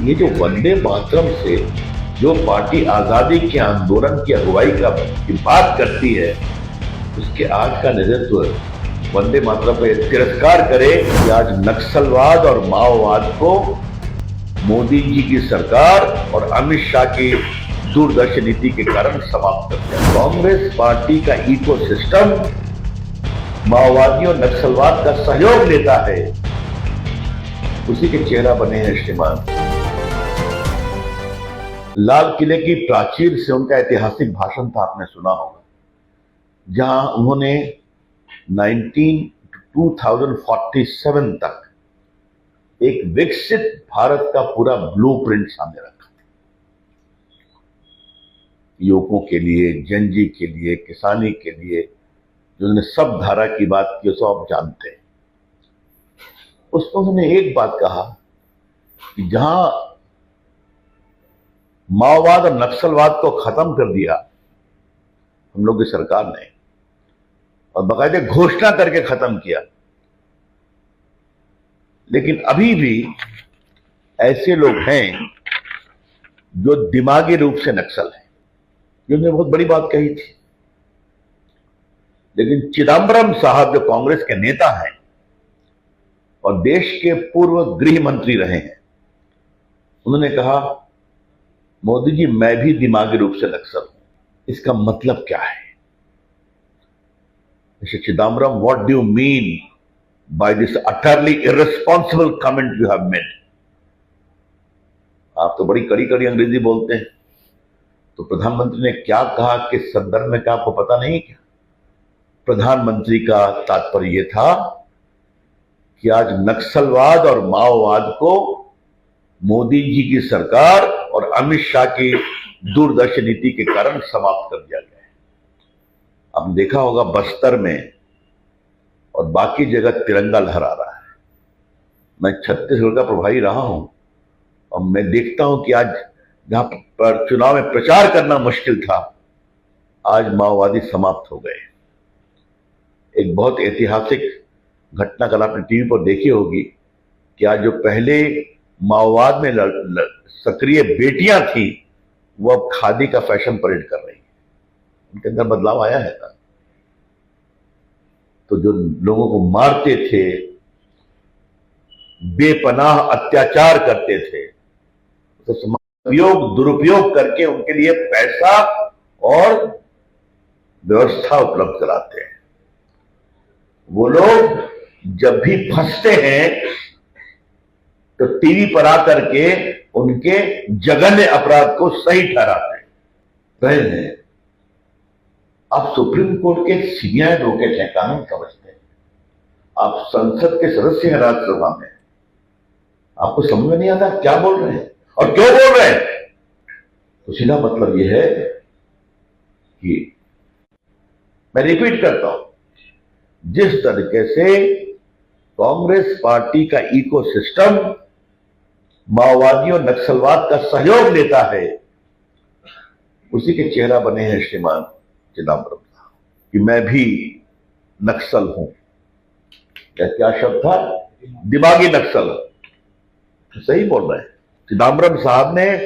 ये जो वंदे मातरम से जो पार्टी आजादी के आंदोलन की अगुवाई की बात करती है, उसके आज का नेतृत्व वंदे मातरम पर तिरस्कार करे कि आज नक्सलवाद और माओवाद को मोदी जी की सरकार और अमित शाह की दूरदर्शी नीति के कारण समाप्त कर दिया। कांग्रेस पार्टी का इकोसिस्टम माओवादियों नक्सलवाद का सहयोग लेता है, उसी के चेहरा बने हैं श्रीमान। लाल किले की प्राचीर से उनका ऐतिहासिक भाषण था, आपने सुना होगा, जहां उन्होंने 2047 तक एक विकसित भारत का पूरा ब्लूप्रिंट सामने रखा। युवकों के लिए, जनजी के लिए, किसानी के लिए, जिन्होंने सब धारा की बात की, उसको आप जानते हैं। उसमें उन्होंने एक बात कहा कि जहां माओवाद और नक्सलवाद को खत्म कर दिया हम लोग की सरकार ने, और बाकायदे घोषणा करके खत्म किया, लेकिन अभी भी ऐसे लोग हैं जो दिमागी रूप से नक्सल हैं। ये उन्होंने बहुत बड़ी बात कही थी, लेकिन चिदंबरम साहब जो कांग्रेस के नेता हैं और देश के पूर्व गृह मंत्री रहे हैं, उन्होंने कहा, मोदी जी मैं भी दिमागी रूप से नक्सल हूं। इसका मतलब क्या है? Mister Chidambaram, what do you mean by this utterly irresponsible comment you have made? आप तो बड़ी कड़ी कड़ी अंग्रेजी बोलते हैं, तो प्रधानमंत्री ने क्या कहा, किस संदर्भ में, क्या आपको पता नहीं क्या? प्रधानमंत्री का तात्पर्य यह था कि आज नक्सलवाद और माओवाद को मोदी जी की सरकार और अमित शाह की दूरदर्शी नीति के कारण समाप्त कर दिया गया है। आपने देखा होगा बस्तर में और बाकी जगह तिरंगा लहरा रहा है। मैं छत्तीसगढ़ का प्रभारी रहा हूं और मैं देखता हूं कि आज जहां पर चुनाव में प्रचार करना मुश्किल था, आज माओवादी समाप्त हो गए। एक बहुत ऐतिहासिक घटना कल आपने टीवी पर देखी होगी कि आज जो पहले माओवाद में सक्रिय बेटियां थी, वो अब खादी का फैशन परेड कर रही हैं। उनके अंदर बदलाव आया है ना? तो जो लोगों को मारते थे, बेपनाह अत्याचार करते थे, तो समाज दुरुपयोग करके उनके लिए पैसा और व्यवस्था उपलब्ध कराते हैं। वो लोग जब भी फंसते हैं तो टीवी पर आकर के उनके जघन्य अपराध को सही ठहराते हैं। आप सुप्रीम कोर्ट के सीबीआई एडवोकेट हैं, कानून समझते हैं, आप संसद के सदस्य हैं राज्यसभा में, आपको समझ में नहीं आता क्या बोल रहे हैं और क्यों बोल रहे हैं? तो सीधा मतलब यह है कि मैं रिपीट करता हूं, जिस तरीके से कांग्रेस पार्टी का इकोसिस्टम माओवादियों नक्सलवाद का सहयोग लेता है, उसी के चेहरा बने हैं श्रीमान चिदंबरम साहब कि मैं भी नक्सल हूं। क्या शब्द था? दिमागी नक्सल। तो सही बोल रहे हैं। चिदंबरम साहब ने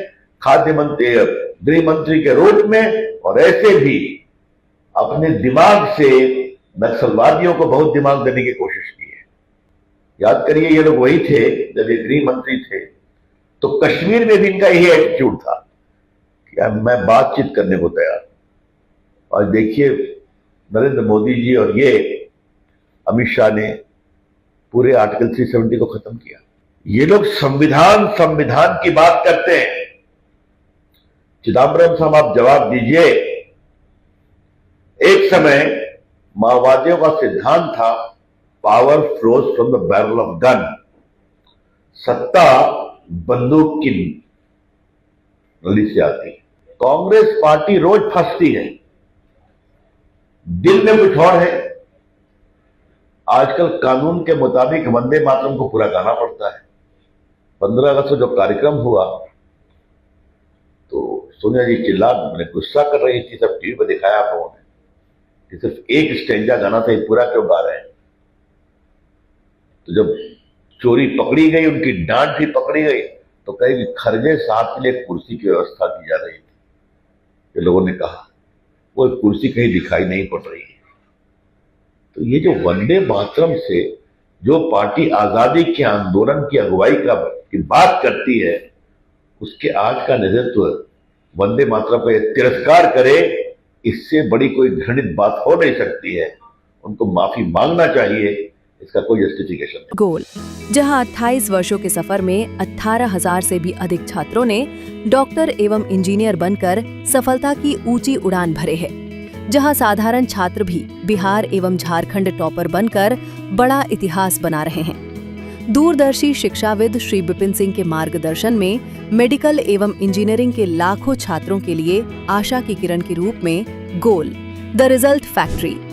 खाद्य मंत्री, गृह मंत्री के रूप में और ऐसे भी अपने दिमाग से नक्सलवादियों को बहुत दिमाग देने की कोशिश की है। याद करिए, ये लोग वही थे जब ये गृह मंत्री थे तो कश्मीर में भी इनका यही एटीट्यूड था कि मैं बातचीत करने को तैयार। और देखिए, नरेंद्र मोदी जी और ये अमित शाह ने पूरे आर्टिकल 370 को खत्म किया। ये लोग संविधान की बात करते हैं। चिदंबरम साहब, आप जवाब दीजिए। एक समय माओवादियों का सिद्धांत था power flows from the barrel of gun. सत्ता बंदूक की नली से आती है। कांग्रेस पार्टी रोज फंसती है, दिल में कुछ और है। आजकल कानून के मुताबिक वंदे मातरम को पूरा गाना पड़ता है। 15 अगस्त को जो कार्यक्रम हुआ तो सोनिया जी चिल्ला, मैंने गुस्सा कर रही थी, सब टीवी पर दिखाया आप लोगों ने कि सिर्फ एक स्टेंजा गाना था, ये पूरा क्यों गा रहे हैं? तो जब चोरी पकड़ी गई, उनकी डांट भी पकड़ी गई, तो कहे कि खरगे साहब के लिए कुर्सी की व्यवस्था की जा रही थी। ये लोगों ने कहा वो कुर्सी कहीं दिखाई नहीं पड़ रही है। तो ये जो वंदे मातरम से जो पार्टी आजादी के आंदोलन की अगुवाई की बात करती है, उसके आज का नेतृत्व वंदे मातरम का तिरस्कार करे, इससे बड़ी कोई घृणित बात हो नहीं सकती है। उनको माफी मांगना चाहिए, इसका कोई जस्टिफिकेशन नहीं। गोल, जहां 28 वर्षों के सफर में 18,000 से भी अधिक छात्रों ने डॉक्टर एवं इंजीनियर बनकर सफलता की ऊंची उड़ान भरे है, जहां साधारण छात्र भी बिहार एवं झारखंड टॉपर बनकर बड़ा इतिहास बना रहे हैं। दूरदर्शी शिक्षाविद श्री विपिन सिंह के मार्गदर्शन में मेडिकल एवं इंजीनियरिंग के लाखों छात्रों के लिए आशा की किरण के रूप में गोल, द रिजल्ट फैक्ट्री